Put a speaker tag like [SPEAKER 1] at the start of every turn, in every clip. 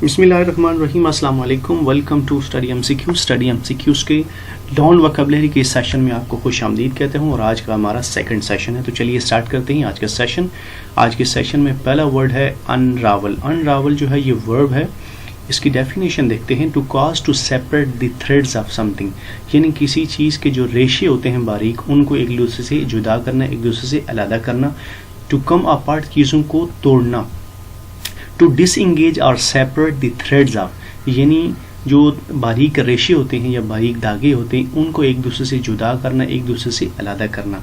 [SPEAKER 1] بسم اللہ الرحمن الرحیم. السلام علیکم. Welcome to study M C Qs کے ڈان وکیبلری کے سیشن میں آپ کو خوش آمدید کہتے ہوں, اور آج کا ہمارا سیکنڈ سیشن ہے. تو چلیے اسٹارٹ کرتے ہیں آج کا سیشن. آج کے سیشن میں پہلا ورڈ ہے انراول. انراول جو ہے یہ ورب ہے. اس کی ڈیفینیشن دیکھتے ہیں. To cause to separate the threads of something, یعنی کسی چیز کے جو ریشے ہوتے ہیں باریک, ان کو ایک دوسرے سے جدا کرنا, ایک دوسرے سے علیحدہ کرنا. ٹو کم اپارٹ, چیزوں کو توڑنا. ٹو ڈس انگیج اور سیپریٹ دی تھریڈز آف, یعنی جو باریک ریشے ہوتے ہیں یا باریک دھاگے ہوتے ہیں ان کو ایک دوسرے سے جدا کرنا, ایک دوسرے سے علیحدہ کرنا.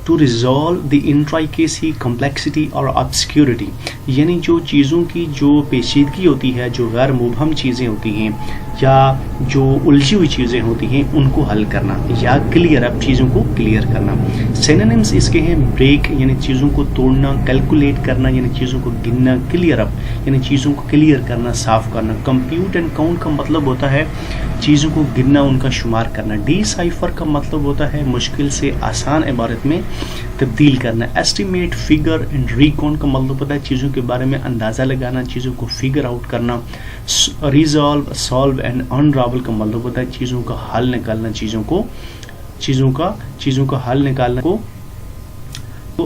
[SPEAKER 1] ٹو ریزالو دی انٹرائکیسی, کمپلیکسٹی اور آبسکیورٹی, یعنی جو چیزوں کی جو پیچیدگی ہوتی ہے, جو غیر مبہم چیزیں ہوتی ہیں یا جو الجھی ہوئی چیزیں ہوتی ہیں ان کو حل کرنا, یا کلیئر اپ, چیزوں کو کلیئر کرنا. سینونیمز اس کے ہیں بریک یعنی چیزوں کو توڑنا, کیلکولیٹ کرنا یعنی چیزوں کو گننا, کلیئر اپ یعنی چیزوں کو کلیئر کرنا, صاف کرنا. کمپیوٹ اینڈ کاؤنٹ کا مطلب ہوتا ہے چیزوں کو گننا, ان کا شمار کرنا. ڈی سائفر کا مطلب ہوتا ہے مشکل سے آسان عبارت میں تبدیل کرنا. ایسٹیمیٹ, فگر اینڈ ریکاؤنٹ کا مطلب ہوتا ہے چیزوں کے بارے میں اندازہ لگانا, چیزوں کو فگر آؤٹ کرنا. ریزالو, سالو اینڈ انراول کا مطلب ہوتا ہے چیزوں کا حل نکالنا, چیزوں کا حل نکالنا کو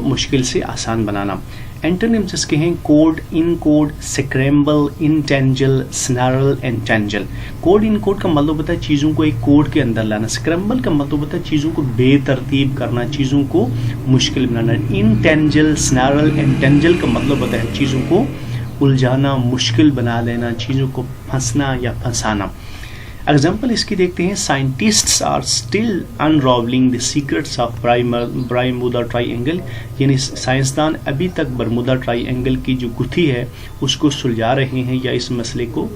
[SPEAKER 1] مشکل سے آسان بنانا. اینٹونیمز اس کے ہیں code, encode, scramble, entangle, snarl and tangle. Code encode کا مطلب ہوتا ہے چیزوں کو ایک کوڈ کے اندر لانا. سکریمبل کا مطلب ہوتا ہے چیزوں کو بے ترتیب کرنا, چیزوں کو مشکل بنانا. انٹینجل, سنارل اینڈ ٹینجل کا مطلب ہوتا ہے چیزوں کو الجھانا, مشکل بنا دینا, چیزوں کو پھنسنا یا پھنسانا. ایگزامپل اس کی دیکھتے ہیں. Scientists are still unravelling the secrets of Bermuda triangle, یعنی سائنسدان ابھی تک برمودا ٹرائی اینگل کی جو گتھی ہے اس کو سلجھا رہے ہیں یا اس مسئلے کو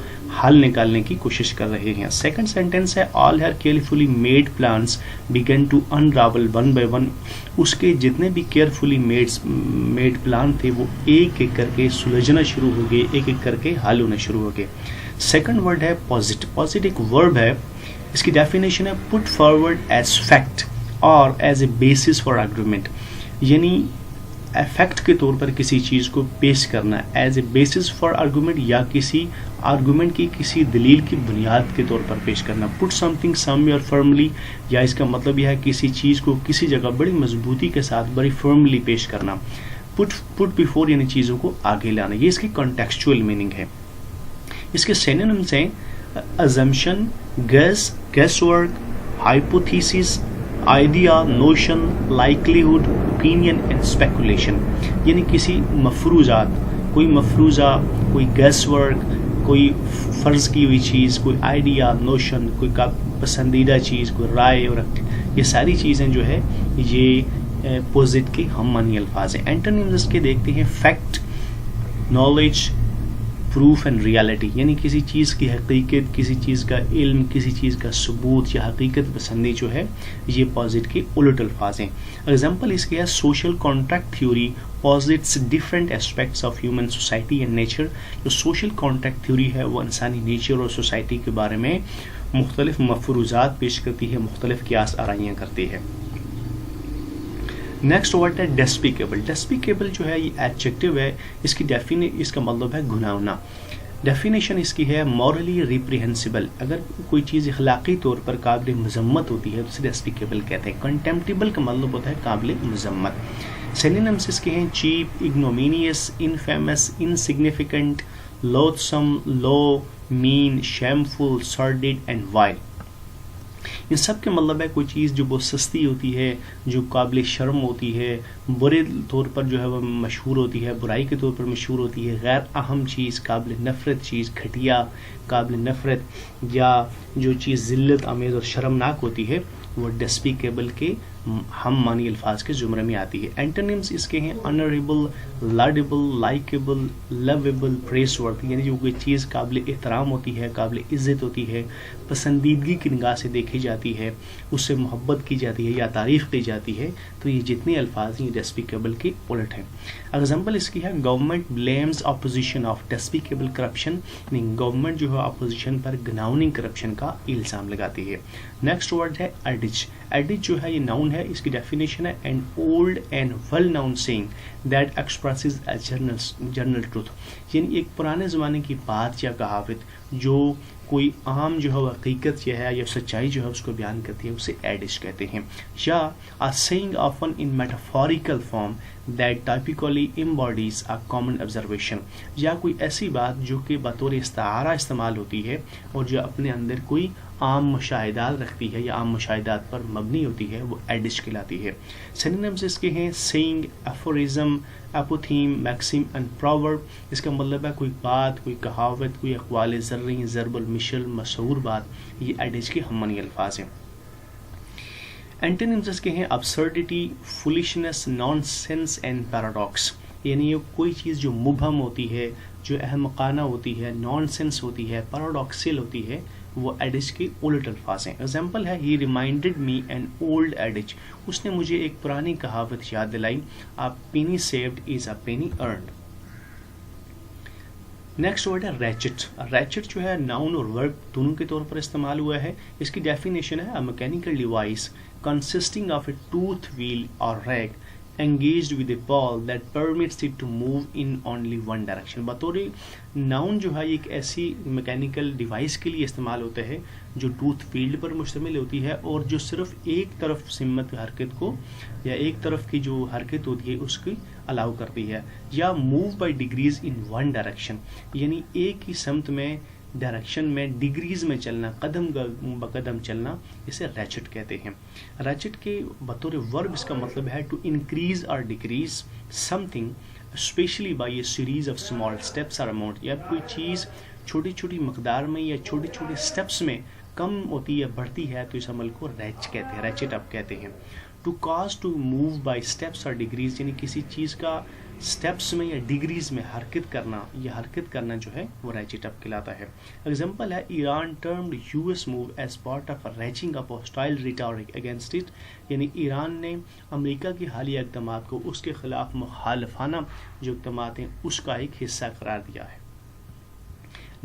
[SPEAKER 1] حل نکالنے کی کوشش کر رہے ہیں. سیکنڈ سینٹینس ہے all her carefully made plans began to unravel one by one. اس کے جتنے بھی کیئرفلی میڈ پلان تھے وہ ایک ایک کر کے سلجھنا شروع ہو گئے, ایک ایک کر کے حل ہونا شروع ہو گئے. سیکنڈ ورڈ ہے پوزٹ. پوزٹ ایک ورب ہے. اس کی ڈیفینیشن ہے پٹ فارورڈ ایز فیکٹ اور as a basis for argument, یعنی فیکٹ کے طور پر کسی چیز کو پیش کرنا, as a basis for argument یا کسی آرگومنٹ کی کسی دلیل کی بنیاد کے طور پر پیش کرنا. Put something somewhere firmly, یا اس کا مطلب یہ ہے کسی چیز کو کسی جگہ بڑی مضبوطی کے ساتھ بڑی فرملی پیش کرنا. پٹ بیفور یعنی چیزوں کو آگے لانا. یہ اس کی کانٹیکسچوئل میننگ ہے. اس کے سینونیمز ہیں assumption, guess work, hypothesis, idea, notion, likelihood, opinion and speculation, یعنی کسی مفروضات, کوئی مفروضہ, کوئی گیس ورک, کوئی فرض کی ہوئی چیز, کوئی آئیڈیا, نوشن, کوئی پسندیدہ چیز, کوئی رائے, اور یہ ساری چیزیں جو ہے یہ پوزٹ کے ہم معنی الفاظ ہیں. اینٹونیمز کے دیکھتے ہیں fact, knowledge, proof and reality, یعنی کسی چیز کی حقیقت, کسی چیز کا علم, کسی چیز کا ثبوت یا حقیقت پسندی جو ہے یہ پوزٹ کے الٹ الفاظ ہیں. ایگزامپل اس کے ہے social contract theory posits different aspects of human society and nature. جو سوشل کانٹریکٹ تھیوری ہے وہ انسانی نیچر اور سوسائٹی کے بارے میں مختلف مفروضات پیش کرتی ہے, مختلف قیاس آرائیاں کرتی ہے. نیکسٹ ورڈ ہے ڈیسپیکیبل. ڈیسپیکیبل جو ہے یہ ایڈجیکٹو ہے. اس کا مطلب ہے گناہنا. ڈیفینیشن اس کی ہے مورلی ریپریہنسیبل, اگر کوئی چیز اخلاقی طور پر قابل مذمت ہوتی ہے تو اسے ڈیسپیکیبل کہتے ہیں. کنٹمپٹیبل کا مطلب ہوتا ہے قابل مذمت. سینونیمز اس کے ہیں cheap, ignominious, infamous, insignificant, loathsome, low, mean, shameful, sordid and vile. ان سب کے مطلب ہے کوئی چیز جو بہت سستی ہوتی ہے, جو قابل شرم ہوتی ہے, برے طور پر جو ہے وہ مشہور ہوتی ہے, برائی کے طور پر مشہور ہوتی ہے, غیر اہم چیز, قابل نفرت چیز, گھٹیا, قابل نفرت, یا جو چیز ذلت آمیز اور شرمناک ہوتی ہے وہ ڈیسپیکیبل کے ہم معنی الفاظ کے زمرے میں آتی ہے. اینٹونیمز اس کے ہیں آنریبل, لاڈیبل, لائکیبل, لویبل, پریس ورتھی, یعنی جو کوئی چیز قابل احترام ہوتی ہے, قابل عزت ہوتی ہے, پسندیدگی کی نگاہ سے دیکھی جاتی ہے, اس سے محبت کی جاتی ہے یا تعریف کی جاتی ہے, تو یہ جتنے الفاظ ہیں یہ ڈیسپیکیبل کے الٹ ہیں. ایگزامپل اس کی ہے government blames opposition of despicable corruption, یعنی گورنمنٹ جو ہے اپوزیشن پر گناؤنی کرپشن کا الزام لگاتی ہے. نیکسٹ ورڈ ہے ایڈج. ایڈج جو ہے یہ ناؤن ہے, اس کی ڈیفینیشن ہے an old and well known saying that expresses a general truth, یعنی ایک پرانے زمانے کی بات یا کہاوت جو کوئی عام جو ہے حقیقت یہ ہے یا سچائی جو ہے اس کو بیان کرتی ہے, اسے ایڈج کہتے ہیں. یا a saying often in metaphorical form that typically embodies a common observation, یا کوئی ایسی بات جو کہ بطور استعارہ استعمال ہوتی ہے اور جو اپنے اندر کوئی عام مشاہدات رکھتی ہے یا عام مشاہدات پر مبنی ہوتی ہے, وہ ایڈج کہلاتی ہے. سینونیمز اس کے ہیں سینگ, ایفورزم, اپوتھیم, میکسم اینڈ پراورب. اس کا مطلب ہے کوئی بات, کوئی کہاوت, کوئی اقوال زرعی, ضرب المثل, مشہور بات, یہ ایڈج کے ہم معنی الفاظ ہیں. اینٹونیمز اس کے ہیں absurdity, foolishness, nonsense and paradox, یعنی یہ کوئی چیز جو مبہم ہوتی ہے, جو احمقانہ ہوتی ہے, نان سینس ہوتی ہے, پیراڈاکسل ہوتی ہے, وہ ایڈج کے الٹ الفاظ ہیں. ایگزامپل ہے ہی ریمائنڈیڈ می این اولڈ ایڈج, اس نے مجھے ایک پرانی کہاوت یاد دلائی, a penny saved is a penny earned. Next word ہے ریچٹ. ریچٹ جو ہے ناؤن اور ورب دونوں کے طور پر استعمال ہوا ہے. اس کی ڈیفینیشن ہے mechanical device consisting of a tooth wheel or rag engaged with a ball that permits it to move in only one direction. بطور ناؤن جو ہے ایک ایسی میکینیکل ڈیوائس کے لیے استعمال ہوتا ہے جو ٹوتھ فیلڈ پر مشتمل ہوتی ہے اور جو صرف ایک طرف سمت حرکت کو یا ایک طرف کی جو حرکت ہوتی ہے اس کی الاؤ کرتی ہے. یا move by degrees in one direction, یعنی ایک ہی سمت میں ڈائریکشن میں ڈگریز میں چلنا, قدم بقدم چلنا, اسے ریچٹ کہتے ہیں. ریچٹ کے بطور ورب اس کا مطلب ہے to increase or decrease something especially by a series of small steps or amount, یا کوئی چیز چھوٹی چھوٹی مقدار میں یا چھوٹے چھوٹے اسٹیپس میں کم ہوتی ہے, بڑھتی ہے, تو اس عمل کو ریچ کہتے ہیں, ریچٹ اپ کہتے ہیں. To cause to move by steps or degrees, یعنی کسی چیز کا اسٹیپس میں یا ڈگریز میں حرکت کرنا, یا حرکت کرنا جو ہے وہ ریچٹ اپ کہلاتا ہے. ایگزامپل ہے Iran termed U S move as part of reaching up hostile rhetoric against it, یعنی ایران نے امریکہ کے حالیہ اقدامات کو اس کے خلاف مخالفانہ جو اقدامات ہیں اس کا ایک حصہ قرار دیا ہے.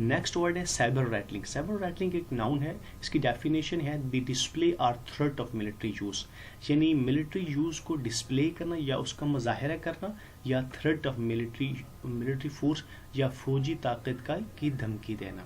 [SPEAKER 1] نیکسٹ ورڈ ہے سیبر ریٹلنگ. سیبر ریٹلنگ ایک ناؤن ہے. اس کی ڈیفینیشن ہے دی ڈسپلے اور تھریٹ آف ملٹری یوز, یعنی ملٹری یوز کو ڈسپلے کرنا یا اس کا مظاہرہ کرنا, یا تھریٹ آف ملٹری فورس یا فوجی طاقت کی دھمکی دینا.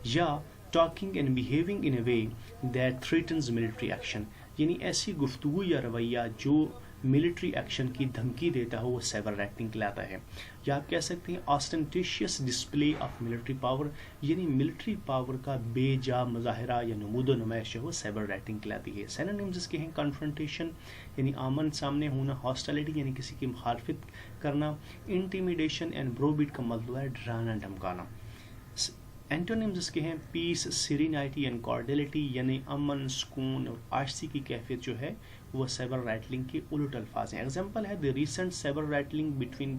[SPEAKER 1] یا talking and behaving in a way that threatens military action, یعنی ایسی گفتگو یا رویہ جو ملٹری ایکشن کی دھمکی دیتا ہو وہ سیبر ریٹلنگ کہلاتا ہے. یا آپ کہہ سکتے ہیں ostentatious display of military power, یعنی ملٹری پاور کا بے جا مظاہرہ یا نمود و نمائش ہے وہ سیبر ریٹلنگ کہلاتی ہے. سینونیمز اس کے ہیں کنفرنٹیشن, یعنی آمن سامنے ہونا, ہاسٹیلٹی یعنی کسی کی مخالفت کرنا, انٹیمیڈیشن اینڈ بروبیٹ کا مطلب ہے ڈرانا دھمکانا. اینٹونیمز اس کے ہیں پیس, سیرینائٹی اینڈ کارڈیلٹی, یعنی امن, سکون اور آشتی کی کیفیت جو ہے وہ سیبر رائٹلنگ کے الٹ الفاظ ہیں. ایگزامپل ہے the recent sabre rattling between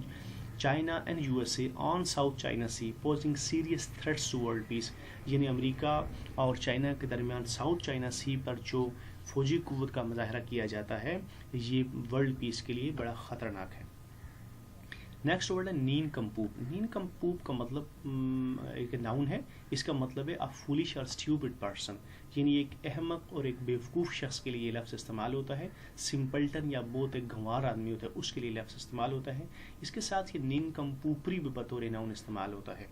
[SPEAKER 1] China and U S A on South China Sea posing serious threats to world peace, یعنی امریکہ اور چائنا کے درمیان ساؤتھ چائنا سی پر جو فوجی قوت کا مظاہرہ کیا جاتا ہے یہ ورلڈ پیس کے لیے بڑا خطرناک ہے. نیکسٹ ورڈ ہے نین کمپوپ. نین کمپوپ کا مطلب ایک ناؤن ہے. اس کا مطلب ہے a foolish or stupid person, یعنی ایک احمق اور ایک بیوقوف شخص کے لیے یہ لفظ استعمال ہوتا ہے. سمپلٹن یا بہت ایک گنوار آدمی ہوتا ہے اس کے لیے لفظ استعمال ہوتا ہے. اس کے ساتھ یہ نین کمپوپری بھی بطور ناؤن استعمال ہوتا ہے.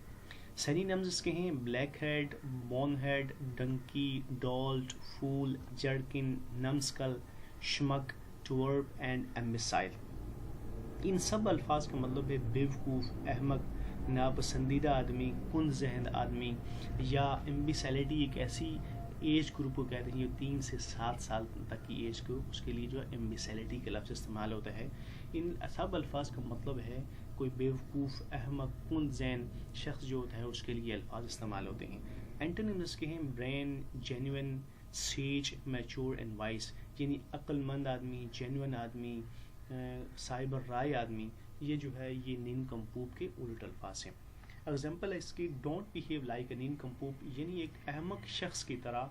[SPEAKER 1] سینونیمز اس کے ہیں blockhead, bonehead, donkey, dolt, fool, jerkin, numskull, schmuck, twerp and imbecile. ان سب الفاظ کا مطلب ہے بیوقوف, احمق, ناپسندیدہ آدمی, کند ذہن آدمی. یا امبیسیلٹی ایک ایسی ایج گروپ کو کہتے ہیں جو 3 سے 7 سال تک کی ایج کو, اس کے لیے جو ہے امبیسیلٹی کا لفظ استعمال ہوتا ہے. ان سب الفاظ کا مطلب ہے کوئی بیوقوف, احمق, کند ذہن شخص جو ہوتا ہے اس کے لیے الفاظ استعمال ہوتے ہیں. اینٹونیمز کے ہیں brain, genuine, sage, mature and wise, یعنی عقل مند آدمی, جینوئن آدمی, صاحب رائے آدمی. یہ جو ہے یہ نین کمپوپ کے الٹ الفاظ ہیں. ایگزامپل ہے اس کی ڈونٹ بیہیو لائک اے نین کمپوپ, یعنی ایک احمق شخص کی طرح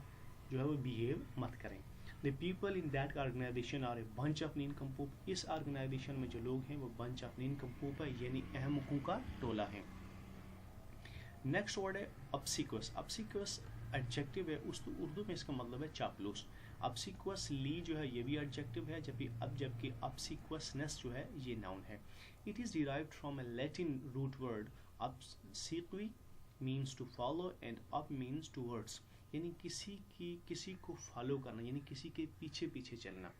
[SPEAKER 1] جو ہے وہ بیہیو مت کریں. The people in that organization are a bunch of nincompoop. اس آرگنائزیشن میں جو لوگ ہیں وہ bunch of nincompoop ہے, یعنی احمقوں کا ٹولہ ہے. نیکسٹ ورڈ ہے obsequious. obsequious ایڈجیکٹو ہے, اردو میں اس کا مطلب ہے چاپلوس. obsequiously جو ہے یہ بھی ایڈجیکٹو ہے، جبکہ obsequiousness جو ہے یہ ناؤن ہے. It is derived from a Latin root word obsequi means to follow and up means towards، یعنی کسی کو فالو کرنا، یعنی کسی کے پیچھے پیچھے چلنا.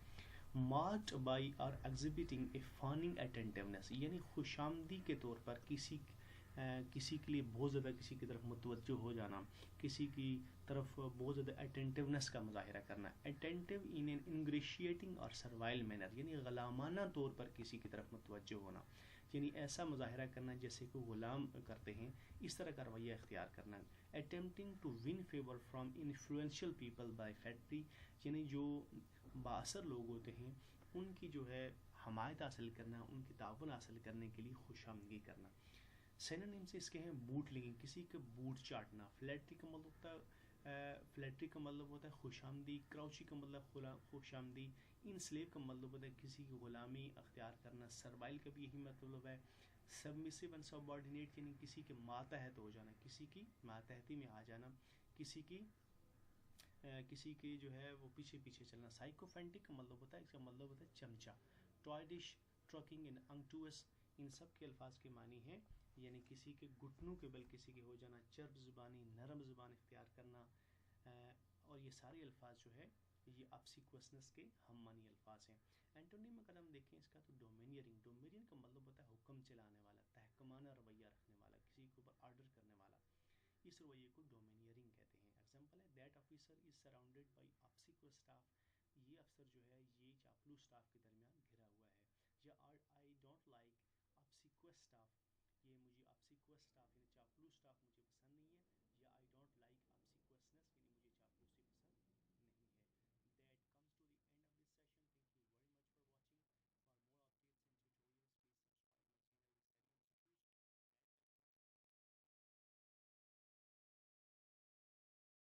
[SPEAKER 1] marked by or exhibiting a fawning attentiveness، یعنی خوش آمدی کے طور پر کسی کے لیے بہت زیادہ کسی کی طرف متوجہ ہو جانا، کسی کی طرف بہت زیادہ اٹینٹیونیس کا مظاہرہ کرنا. اٹینٹیو ان این انگریشیٹنگ اور سروائل مینر، یعنی غلامانہ طور پر کسی کی طرف متوجہ ہونا، یعنی ایسا مظاہرہ کرنا جیسے کہ غلام کرتے ہیں، اس طرح کا رویہ اختیار کرنا. Attempting to win favour from influential people by flattery, یعنی جو بااثر لوگ ہوتے ہیں ان کی جو ہے حمایت حاصل کرنا، ان کی تعاون حاصل کرنے کے لیے خوش آمدگی کرنا. سینونیم سے اس کے ہیں بوٹ لنگنگ، کسی کے بوٹ چاٹنا. فلیٹری کا مطلب ہوتا ہے خوش آمدی. کراؤچی کا مطلب خوش آمدی. انسلیو کا مطلب ہوتا ہے کسی کی غلامی اختیار کرنا. سروائل کا بھی یہی مطلب ہے. سبمسو اینڈ سبارڈینیٹ یعنی کسی کے ماتحت ہو جانا، کسی کی ماتحتی میں آ جانا، کسی کی جو ہے وہ پیچھے پیچھے چلنا. سائیکوفینٹک کا مطلب ہوتا ہے، اس کا مطلب ہوتا ہے چمچا. ٹوائڈش، ٹرکنگ اینڈ انکٹوس، ان سب کے الفاظ کے معنی ہیں یعنی کسی کے گھٹنوں کے بل کسی کے ہو جانا. چرب زبانی، نرم زبان اختیار کرنا. اور یہ سارے الفاظ جو ہے یہ obsequiousness کے ہم معنی الفاظ ہیں. اینٹونیم اگر ہم دیکھیں اس کا تو ڈومینیئرنگ. ڈومینیئر کا مطلب ہوتا ہے حکم چلانے والا، تحکمانہ رویہ رکھنے والا، کسی کے اوپر آرڈر کرنے والا. اس رویے کو ڈومینیئرنگ کہتے ہیں. ایگزامپل ہے that officer is surrounded by obsequious staff، یہ افسر جو ہے یہ چاپلوس اسٹاف کے درمیان گھرا ہوا ہے. یا I don't like obsequious staff، یہ مجھے obsequious staff یعنی چاپلوس اسٹاف